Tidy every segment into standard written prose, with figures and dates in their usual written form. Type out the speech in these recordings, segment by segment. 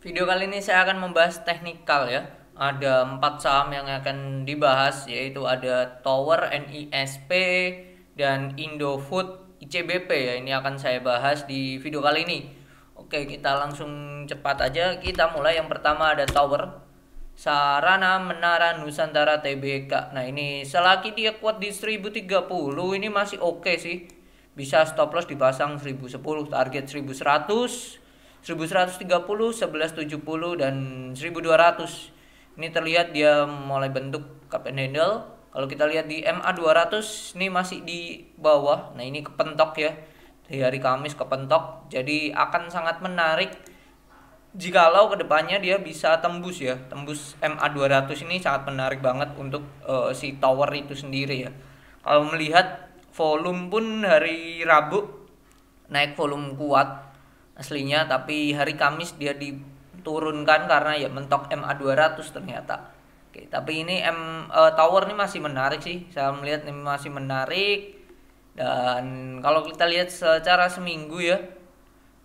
Video kali ini saya akan membahas teknikal ya. Ada 4 saham yang akan dibahas, yaitu ada Tower, NISP, dan Indofood, ICBP ya. Ini akan saya bahas di video kali ini. Oke, kita langsung cepat aja. Kita mulai. Yang pertama ada Tower, Sarana Menara Nusantara Tbk. Nah, ini selagi dia kuat di 1030 ini masih oke sih. Bisa stop loss dipasang 1010, target 1100, 1130, 1170, dan 1200. Ini terlihat dia mulai bentuk cup and handle. Kalau kita lihat di MA 200 ini masih di bawah. Nah, ini kepentok ya. Di hari Kamis kepentok. Jadi akan sangat menarik jikalau kedepannya dia bisa tembus ya, tembus MA 200. Ini sangat menarik banget untuk si tower itu sendiri ya. Kalau melihat volume pun hari Rabu naik volume kuat aslinya, tapi hari Kamis dia diturunkan karena ya mentok MA 200 ternyata. Oke, tapi ini tower ini masih menarik sih. Saya melihat ini masih menarik. Dan kalau kita lihat secara seminggu ya,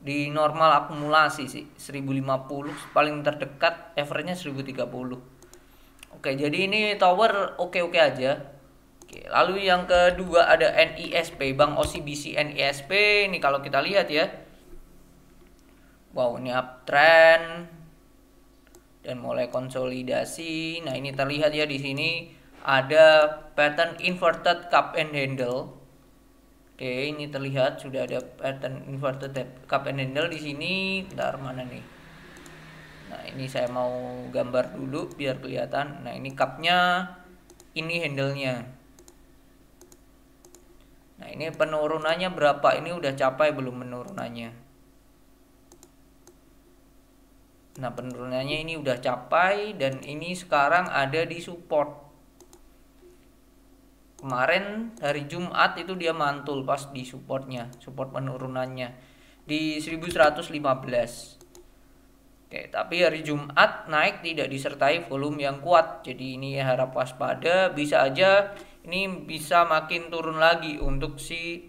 di normal akumulasi sih 1050, paling terdekat average-nya 1030. Oke, jadi ini tower oke-oke aja. Oke, lalu yang kedua ada NISP, Bank OCBC NISP. Ini kalau kita lihat ya, wow, ini uptrend dan mulai konsolidasi. Nah, ini terlihat ya, di sini ada pattern inverted cup and handle. Oke, ini terlihat sudah ada pattern inverted cup and handle di sini. Bentar, mana nih? Nah, ini saya mau gambar dulu biar kelihatan. Nah, ini cupnya, ini handle-nya. Nah, ini penurunannya berapa? Ini udah capai belum penurunannya? Nah, penurunannya ini udah capai dan ini sekarang ada di support. Kemarin hari Jumat itu dia mantul pas di supportnya, support penurunannya di 1115. Oke, tapi hari Jumat naik tidak disertai volume yang kuat. Jadi ini harap waspada, bisa aja ini bisa makin turun lagi untuk si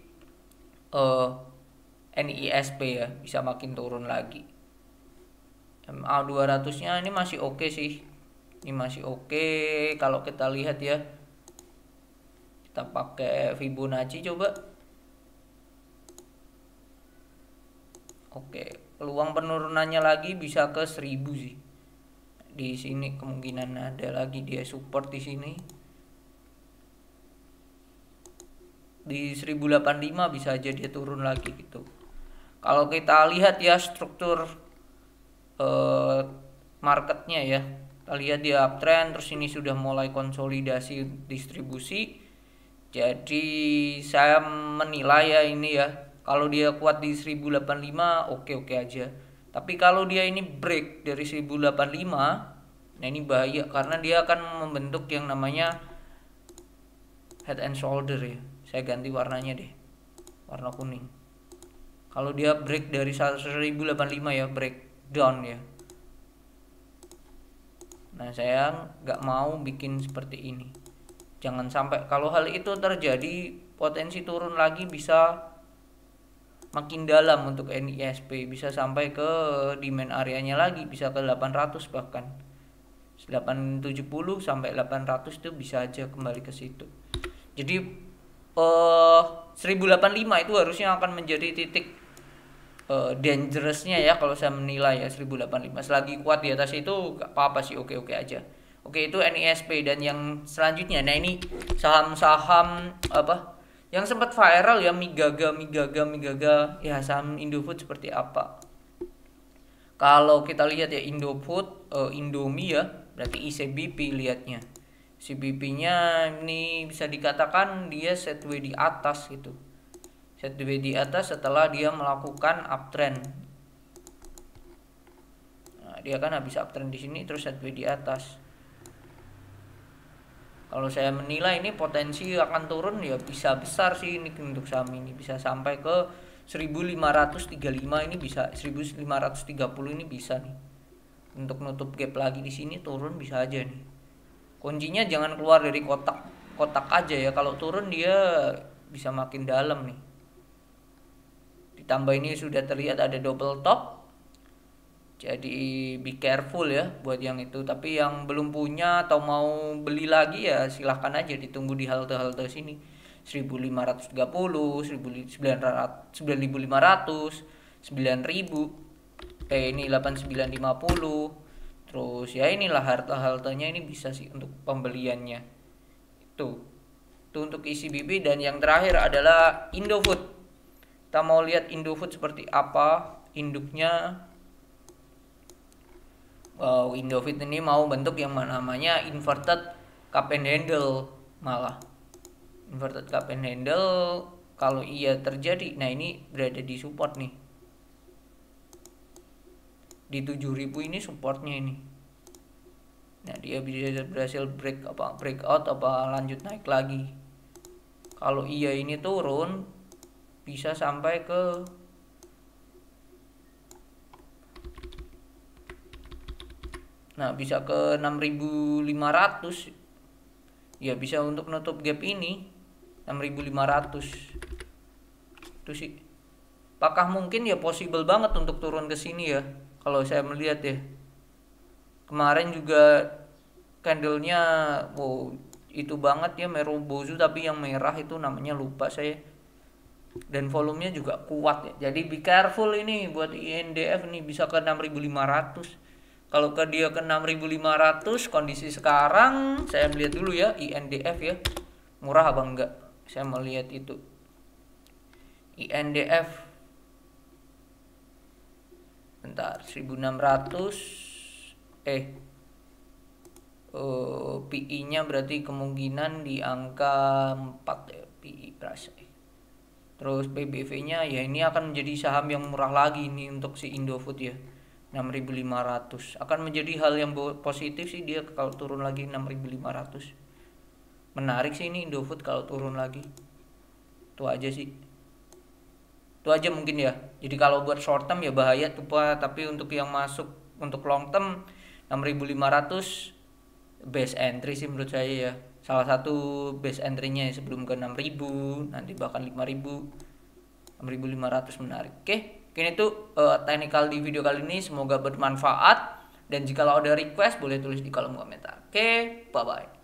NISP ya, bisa makin turun lagi. MA 200-nya ini masih oke sih. Ini masih oke kalau kita lihat ya. Kita pakai Fibonacci coba. Oke, peluang penurunannya lagi bisa ke 1000 sih. Di sini kemungkinan ada lagi dia support di sini. Di 1085 bisa aja dia turun lagi gitu. Kalau kita lihat ya struktur marketnya ya, kita lihat dia uptrend, terus ini sudah mulai konsolidasi distribusi. Jadi saya menilai ya ini ya, kalau dia kuat di 1085 oke-oke aja. Tapi kalau dia ini break dari 1085, nah ini bahaya karena dia akan membentuk yang namanya head and shoulder ya. Saya ganti warnanya deh, warna kuning. Kalau dia break dari 1085 ya, breakdown ya. Nah, saya nggak mau bikin seperti ini. Jangan sampai kalau hal itu terjadi, potensi turun lagi bisa makin dalam untuk NISP, bisa sampai ke demand areanya lagi, bisa ke 800 bahkan. 870 sampai 800 itu bisa aja kembali ke situ. Jadi 1085 itu harusnya akan menjadi titik dangerousnya ya kalau saya menilai ya, 1085. Selagi kuat di atas itu gak apa-apa sih, oke-oke aja. Oke, itu NISP. Dan yang selanjutnya, nah ini saham-saham apa yang sempat viral ya, Migaga ya, saham Indofood seperti apa. Kalau kita lihat ya, Indofood, Indomie ya, berarti ICBP lihatnya. CBP-nya ini bisa dikatakan dia sideways di atas gitu. Sideways di atas setelah dia melakukan uptrend. Nah, dia kan habis uptrend di sini terus sideways di atas. Kalau saya menilai ini potensi akan turun ya, bisa besar sih ini untuk saham ini, bisa sampai ke 1535 ini, bisa 1530 ini bisa nih. Untuk nutup gap lagi di sini, turun bisa aja nih. Kuncinya jangan keluar dari kotak aja ya. Kalau turun dia bisa makin dalam nih. Ditambah ini sudah terlihat ada double top. Jadi be careful ya buat yang itu. Tapi yang belum punya atau mau beli lagi ya silahkan aja ditunggu di halte-halte sini. 1530, 9500, 9000. Ini 8950. Terus ya inilah halte-haltenya ini bisa sih untuk pembeliannya. Itu. Itu untuk isi BB. Dan yang terakhir adalah Indofood. Kita mau lihat Indofood seperti apa induknya. Wow, Indofood ini mau bentuk yang namanya inverted cup and handle malah. Inverted cup and handle kalau iya terjadi, nah ini berada di support nih. Di 7000 ini supportnya ini. Nah, dia bisa berhasil breakout apa lanjut naik lagi. Kalau iya ini turun bisa sampai ke bisa ke 6500. Ya bisa untuk nutup gap ini 6500. Itu sih. Apakah mungkin ya possible banget untuk turun ke sini ya? Kalau saya melihat ya. Kemarin juga candlenya wow itu banget ya Merobozu, tapi yang merah itu namanya lupa saya. Dan volumenya juga kuat ya. Jadi be careful ini buat INDF nih bisa ke 6500. Kalau ke dia ke 6500 kondisi sekarang saya melihat dulu ya INDF ya. Murah apa enggak? Saya melihat itu. INDF bentar 1600 PI-nya berarti kemungkinan di angka 4 ya PI price. Terus PBV-nya ya ini akan menjadi saham yang murah lagi ini untuk si Indofood ya. 6500 akan menjadi hal yang positif sih dia kalau turun lagi 6500. Menarik sih ini Indofood kalau turun lagi. Itu aja sih. Itu aja mungkin ya. Jadi kalau buat short term ya bahaya tuh Pak, tapi untuk yang masuk untuk long term 6500 base entry sih menurut saya ya. Salah satu base entry-nya sebelum ke 6000, nanti bahkan 5000. 6500 menarik. Oke. Mungkin itu technical di video kali ini, semoga bermanfaat, dan jika ada request boleh tulis di kolom komentar. Oke, bye bye.